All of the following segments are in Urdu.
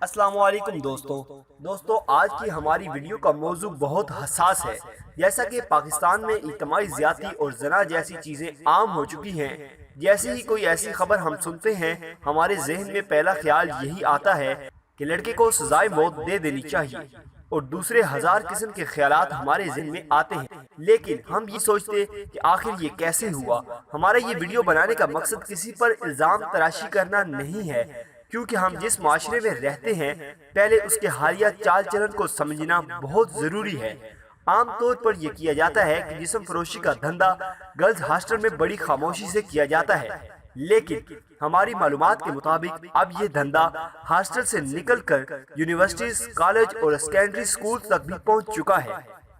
السلام علیکم دوستو آج کی ہماری ویڈیو کا موضوع بہت حساس ہے۔ جیسا کہ پاکستان میں اجتماعی زیادتی اور زنا جیسی چیزیں عام ہو چکی ہیں، جیسے ہی کوئی ایسی خبر ہم سنتے ہیں ہمارے ذہن میں پہلا خیال یہی آتا ہے کہ لڑکے کو سزائے موت دے دینی چاہیے، اور دوسرے ہزار قسم کے خیالات ہمارے ذہن میں آتے ہیں۔ لیکن ہم یہ سوچتے کہ آخر یہ کیسے ہوا۔ ہمارا یہ ویڈیو بنانے کا مقصد کسی پر الزام تراشی کرنا نہیں ہے، کیونکہ ہم جس معاشرے میں رہتے ہیں پہلے اس کے حالیہ چال چلن کو سمجھنا بہت ضروری ہے۔ عام طور پر یہ کیا جاتا ہے کہ جسم فروشی کا دھندا گرلز ہاسٹل میں بڑی خاموشی سے کیا جاتا ہے، لیکن ہماری معلومات کے مطابق اب یہ دھندا ہاسٹل سے نکل کر یونیورسٹیز، کالج اور سیکنڈری سکول تک بھی پہنچ چکا ہے۔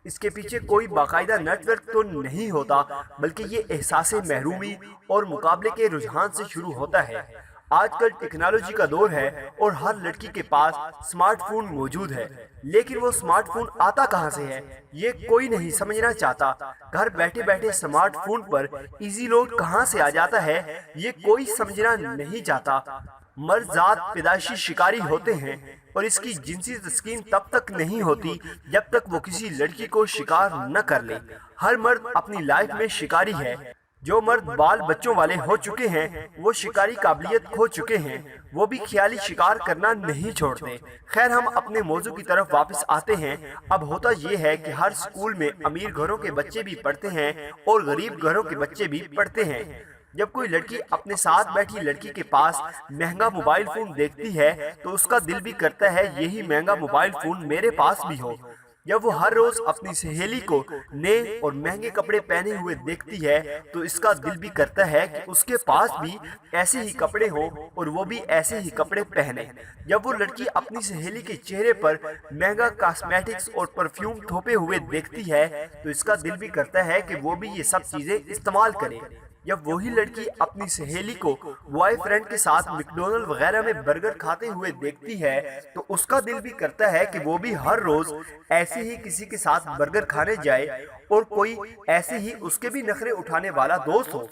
اس کے پیچھے کوئی باقاعدہ نیٹ ورک تو نہیں ہوتا، بلکہ یہ احساس محرومی اور مقابلے کے رجحان سے شروع ہوتا ہے۔ آج کل ٹیکنالوجی کا دور ہے اور ہر لڑکی کے پاس سمارٹ فون موجود ہے، لیکن وہ سمارٹ فون آتا کہاں سے ہے یہ کوئی نہیں سمجھنا چاہتا۔ گھر بیٹھے بیٹھے سمارٹ فون پر ایزی لوڈ کہاں سے آ جاتا ہے یہ کوئی سمجھنا نہیں چاہتا۔ مرد ذات پیدائشی شکاری ہوتے ہیں، اور اس کی جنسی تسکین تب تک نہیں ہوتی جب تک وہ کسی لڑکی کو شکار نہ کر لے۔ ہر مرد اپنی لائف میں شکاری ہے۔ جو مرد بال بچوں والے ہو چکے ہیں وہ شکاری قابلیت کھو چکے ہیں، وہ بھی خیالی شکار کرنا نہیں چھوڑتے۔ خیر، ہم اپنے موضوع کی طرف واپس آتے ہیں۔ اب ہوتا یہ ہے کہ ہر سکول میں امیر گھروں کے بچے بھی پڑھتے ہیں اور غریب گھروں کے بچے بھی پڑھتے ہیں۔ جب کوئی لڑکی اپنے ساتھ بیٹھی لڑکی کے پاس مہنگا موبائل فون دیکھتی ہے تو اس کا دل بھی کرتا ہے یہی مہنگا موبائل فون میرے پاس بھی ہو۔ جب وہ ہر روز اپنی سہیلی کو نئے اور مہنگے کپڑے پہنے ہوئے دیکھتی ہے تو اس کا دل بھی کرتا ہے کہ اس کے پاس بھی ایسے ہی کپڑے ہوں اور وہ بھی ایسے ہی کپڑے پہنے۔ جب وہ لڑکی اپنی سہیلی کے چہرے پر مہنگا کاسمیٹکس اور پرفیوم تھوپے ہوئے دیکھتی ہے تو اس کا دل بھی کرتا ہے کہ وہ بھی یہ سب چیزیں استعمال کرے۔ جب وہی لڑکی اپنی سہیلی کو بوائے فرینڈ کے ساتھ میکڈونلڈ وغیرہ میں برگر کھاتے ہوئے دیکھتی ہے تو اس کا دل بھی کرتا ہے کہ وہ بھی ہر روز ایسے ہی کسی کے ساتھ برگر کھانے جائے اور کوئی ایسے ہی اس کے بھی نخرے اٹھانے والا دوست ہو۔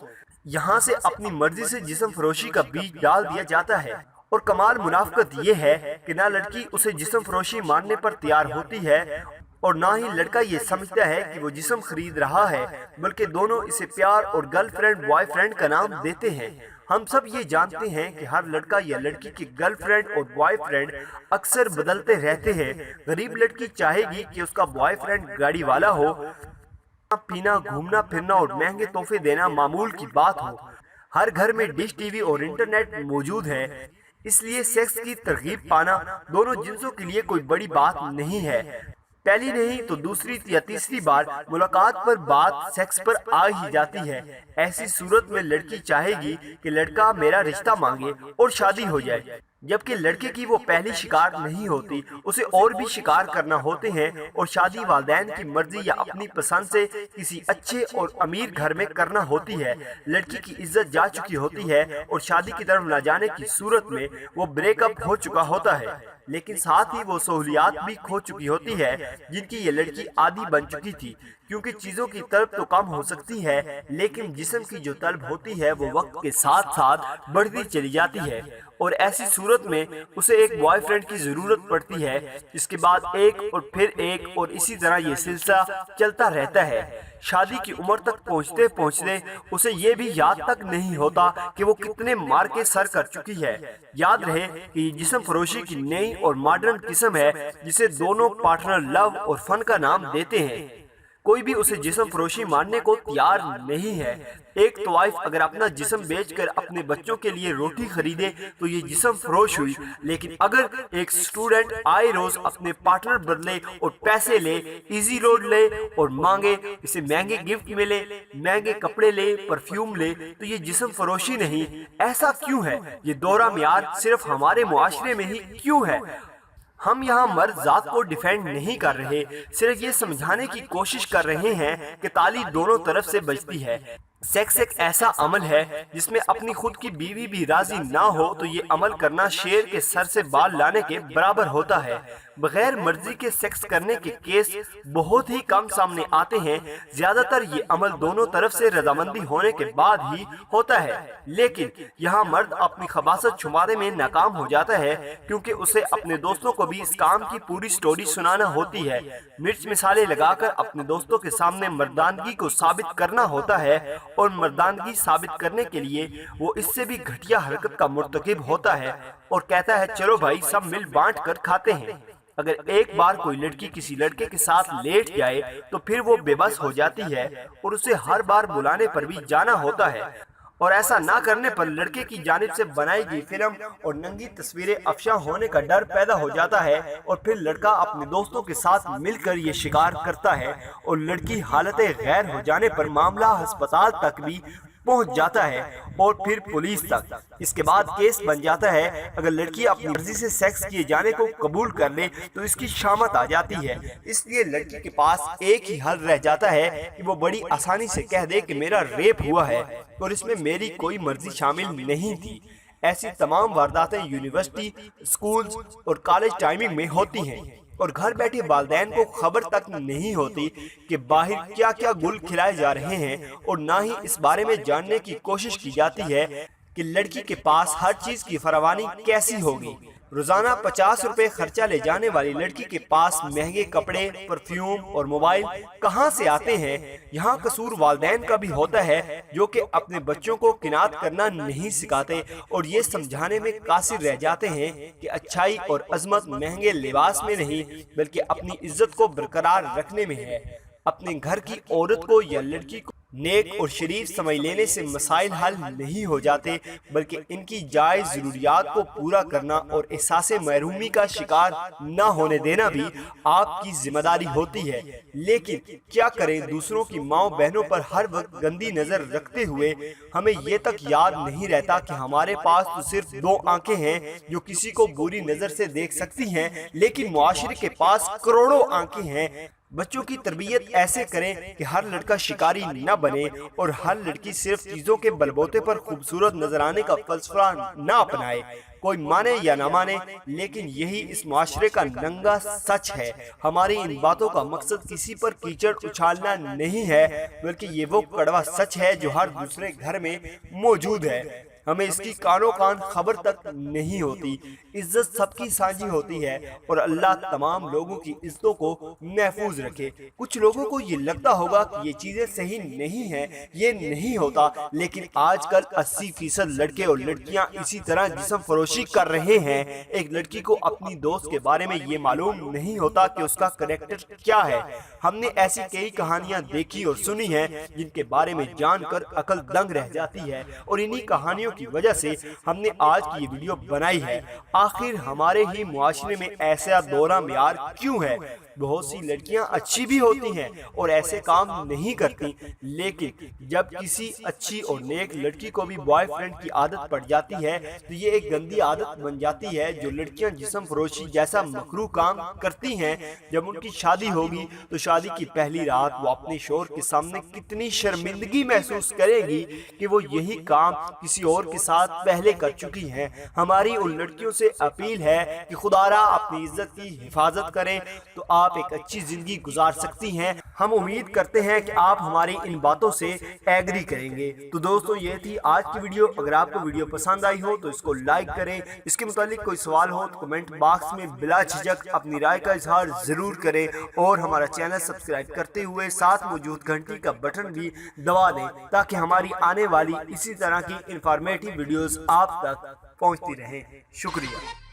یہاں سے اپنی مرضی سے جسم فروشی کا بیج ڈال دیا جاتا ہے، اور کمال منافقت یہ ہے کہ نہ لڑکی اسے جسم فروشی ماننے پر تیار ہوتی ہے اور نہ ہی لڑکا یہ سمجھتا ہے کہ وہ جسم خرید رہا ہے، بلکہ دونوں اسے پیار اور گرل فرینڈ بوائے فرینڈ کا نام دیتے ہیں۔ ہم سب یہ جانتے ہیں کہ ہر لڑکا یا لڑکی کی گرل فرینڈ اور بوائے فرینڈ اکثر بدلتے رہتے ہیں۔ غریب لڑکی چاہے گی کہ اس کا بوائے فرینڈ گاڑی والا ہو، پینا، گھومنا پھرنا اور مہنگے تحفے دینا معمول کی بات ہو۔ ہر گھر میں ڈش ٹی وی اور انٹرنیٹ موجود ہے، اس لیے سیکس کی ترغیب پانا دونوں جنسوں کے لیے کوئی بڑی بات نہیں ہے۔ پہلی نہیں تو دوسری یا تیسری بار ملاقات پر بات سیکس پر آ ہی جاتی ہے۔ ایسی صورت میں لڑکی چاہے گی کہ لڑکا میرا رشتہ مانگے اور شادی ہو جائے، جبکہ لڑکے کی وہ پہلی شکار نہیں ہوتی، اسے اور بھی شکار کرنا ہوتے ہیں، اور شادی والدین کی مرضی یا اپنی پسند سے کسی اچھے اور امیر گھر میں کرنا ہوتی ہے۔ لڑکی کی عزت جا چکی ہوتی ہے اور شادی کی طرف نہ جانے کی صورت میں وہ بریک اپ ہو چکا ہوتا ہے، لیکن ساتھ ہی وہ سہولیات بھی کھو چکی ہوتی ہے جن کی یہ لڑکی عادی بن چکی تھی، کیونکہ چیزوں کی طلب تو کم ہو سکتی ہے لیکن جسم کی جو طلب ہوتی ہے وہ وقت کے ساتھ ساتھ بڑھتی چلی جاتی ہے، اور ایسی صورت میں اسے ایک بوائے فرینڈ کی ضرورت پڑتی ہے، اس کے بعد ایک اور پھر ایک، اور اسی طرح یہ سلسلہ چلتا رہتا ہے۔ شادی کی عمر تک پہنچتے پہنچتے اسے یہ بھی یاد تک نہیں ہوتا کہ وہ کتنے مار کے سر کر چکی ہے۔ یاد رہے کہ یہ جسم فروشی کی نئی اور ماڈرن قسم ہے جسے دونوں پارٹنر لو اور فن کا نام دیتے ہیں۔ کوئی بھی اسے جسم فروشی ماننے کو تیار نہیں ہے۔ ایک طوائف اگر اپنا جسم بیچ کر اپنے بچوں کے لیے روٹی خریدے تو یہ جسم فروش ہوئی، لیکن اگر ایک اسٹوڈنٹ آئے روز اپنے پارٹنر بدلے اور پیسے لے، ایزی لوڈ لے اور مانگے، اسے مہنگے گفٹ ملے، مہنگے کپڑے لے، پرفیوم لے، تو یہ جسم فروشی نہیں۔ ایسا کیوں ہے؟ یہ دورہ میار صرف ہمارے معاشرے میں ہی کیوں ہے؟ ہم یہاں مرد ذات کو ڈیفینڈ نہیں کر رہے، صرف یہ سمجھانے کی کوشش کر رہے ہیں کہ تالی دونوں طرف سے بجتی ہے۔ سیکس ایک ایسا عمل ہے جس میں اپنی خود کی بیوی بھی راضی نہ ہو تو یہ عمل کرنا شیر کے سر سے بال لانے کے برابر ہوتا ہے۔ بغیر مرضی کے سیکس کرنے کے کیس بہت ہی کم سامنے آتے ہیں۔ زیادہ تر یہ عمل دونوں طرف سے رضامندی ہونے کے بعد ہی ہوتا ہے، لیکن یہاں مرد اپنی خباثت چھپانے میں ناکام ہو جاتا ہے کیونکہ اسے اپنے دوستوں کو بھی اس کام کی پوری سٹوری سنانا ہوتی ہے۔ مرچ مثالیں لگا کر اپنے دوستوں کے سامنے مردانگی کو ثابت کرنا ہوتا ہے، اور مردانگی ثابت کرنے کے لیے وہ اس سے بھی گھٹیا حرکت کا مرتکب ہوتا ہے اور کہتا ہے چلو بھائی سب مل بانٹ کر کھاتے ہیں۔ اگر ایک بار کوئی لڑکی کسی لڑکے کے ساتھ لیٹ جائے تو پھر وہ بے بس ہو جاتی ہے اور اسے ہر بار بلانے پر بھی جانا ہوتا ہے، اور ایسا نہ کرنے پر لڑکے کی جانب سے بنائی گئی فلم اور ننگی تصویریں افشا ہونے کا ڈر پیدا ہو جاتا ہے، اور پھر لڑکا اپنے دوستوں کے ساتھ مل کر یہ شکار کرتا ہے، اور لڑکی حالت غیر ہو جانے پر معاملہ ہسپتال تک بھی پہنچ جاتا ہے اور پھر پولیس تک۔ اس کے بعد کیس بن جاتا ہے۔ اگر لڑکی اپنی مرضی سے سیکس کیے جانے کو قبول کر لے تو اس کی شامت آ جاتی ہے، اس لیے لڑکی کے پاس ایک ہی حل رہ جاتا ہے کہ وہ بڑی آسانی سے کہہ دے کہ میرا ریپ ہوا ہے اور اس میں میری کوئی مرضی شامل نہیں تھی۔ ایسی تمام وارداتیں یونیورسٹی، اسکولز اور کالج ٹائمنگ میں ہوتی ہیں، اور گھر بیٹھے والدین کو خبر تک نہیں ہوتی کہ باہر کیا کیا گل کھلائے جا رہے ہیں، اور نہ ہی اس بارے میں جاننے کی کوشش کی جاتی ہے کہ لڑکی کے پاس ہر چیز کی فراوانی کیسی ہوگی۔ روزانہ 50 روپے خرچہ لے جانے والی لڑکی کے پاس مہنگے کپڑے، پرفیوم اور موبائل کہاں سے آتے ہیں؟ یہاں قصور والدین کا بھی ہوتا ہے جو کہ اپنے بچوں کو قناعت کرنا نہیں سکھاتے اور یہ سمجھانے میں قاصر رہ جاتے ہیں کہ اچھائی اور عظمت مہنگے لباس میں نہیں بلکہ اپنی عزت کو برقرار رکھنے میں ہے۔ اپنے گھر کی عورت کو یا لڑکی کو نیک اور شریف سمجھ لینے سے مسائل حل نہیں ہو جاتے، بلکہ ان کی جائز ضروریات کو پورا کرنا اور احساس محرومی کا شکار نہ ہونے دینا بھی آپ کی ذمہ داری ہوتی ہے۔ لیکن کیا کریں، دوسروں کی ماؤں بہنوں پر ہر وقت گندی نظر رکھتے ہوئے ہمیں یہ تک یاد نہیں رہتا کہ ہمارے پاس تو صرف 2 آنکھیں ہیں جو کسی کو بری نظر سے دیکھ سکتی ہیں، لیکن معاشرے کے پاس کروڑوں آنکھیں ہیں۔ بچوں کی تربیت ایسے کریں کہ ہر لڑکا شکاری نہ بنے اور ہر لڑکی صرف چیزوں کے بلبوتے پر خوبصورت نظر آنے کا فلسفہ نہ اپنائے۔ کوئی مانے یا نہ مانے، لیکن یہی اس معاشرے کا ننگا سچ ہے۔ ہماری ان باتوں کا مقصد کسی پر کیچڑ اچھالنا نہیں ہے، بلکہ یہ وہ کڑوا سچ ہے جو ہر دوسرے گھر میں موجود ہے۔ ہمیں اس کی کانوں کان خبر تک نہیں ہوتی۔ عزت سب کی سانجھی ہوتی ہے اور اللہ تمام لوگوں کی عزتوں کو محفوظ رکھے۔ کچھ لوگوں کو یہ لگتا ہوگا کہ یہ چیزیں صحیح نہیں ہیں، یہ نہیں ہوتا، لیکن آج کل 80% لڑکے اور لڑکیاں اسی طرح جسم فروشی کر رہے ہیں۔ ایک لڑکی کو اپنی دوست کے بارے میں یہ معلوم نہیں ہوتا کہ اس کا کریکٹر کیا ہے۔ ہم نے ایسی کئی کہانیاں دیکھی اور سنی ہیں جن کے بارے میں جان کر عقل دنگ رہ جاتی ہے، اور انہی کہانیوں کی وجہ سے ہم نے آج کی یہ ویڈیو بنائی ہے۔ آخر ہمارے ہی معاشرے میں ایسا دورہ معیار کیوں ہے؟ بہت سی لڑکیاں اچھی بھی ہوتی ہیں اور ایسے کام نہیں کرتی، لیکن جب کسی اچھی اور نیک لڑکی کو بھی بوائے فرینڈ کی عادت پڑ جاتی ہے تو یہ ایک گندی عادت بن جاتی ہے۔ جو لڑکیاں جسم فروشی جیسا مکروہ کام کرتی ہیں، جب ان کی شادی ہوگی تو شادی کی پہلی رات وہ اپنے شوہر کے سامنے کتنی شرمندگی محسوس کرے گی کہ وہ یہی کام کسی اور کے ساتھ پہلے کر چکی ہیں۔ ہماری ان لڑکیوں سے اپیل ہے کہ خدا را اپنی عزت کی حفاظت کریں تو آپ ایک اچھی زندگی گزار سکتی ہیں۔ ہم امید کرتے ہیں کہ آپ ہماری ان باتوں سے ایگری کریں گے۔ تو دوستو، یہ تھی آج کی ویڈیو۔ اگر آپ کو ویڈیو پسند آئی ہو تو اس کو لائک کریں۔ اس کے متعلق کوئی سوال ہو تو کمنٹ باکس میں بلا جھجک اپنی رائے کا اظہار ضرور کریں، اور ہمارا چینل سبسکرائب کرتے ہوئے ساتھ موجود گھنٹی کا بٹن بھی دبا دیں تاکہ ہماری آنے والی اسی طرح کی انفارمیٹیو ویڈیوز آپ تک پہنچتی رہیں۔ شکریہ۔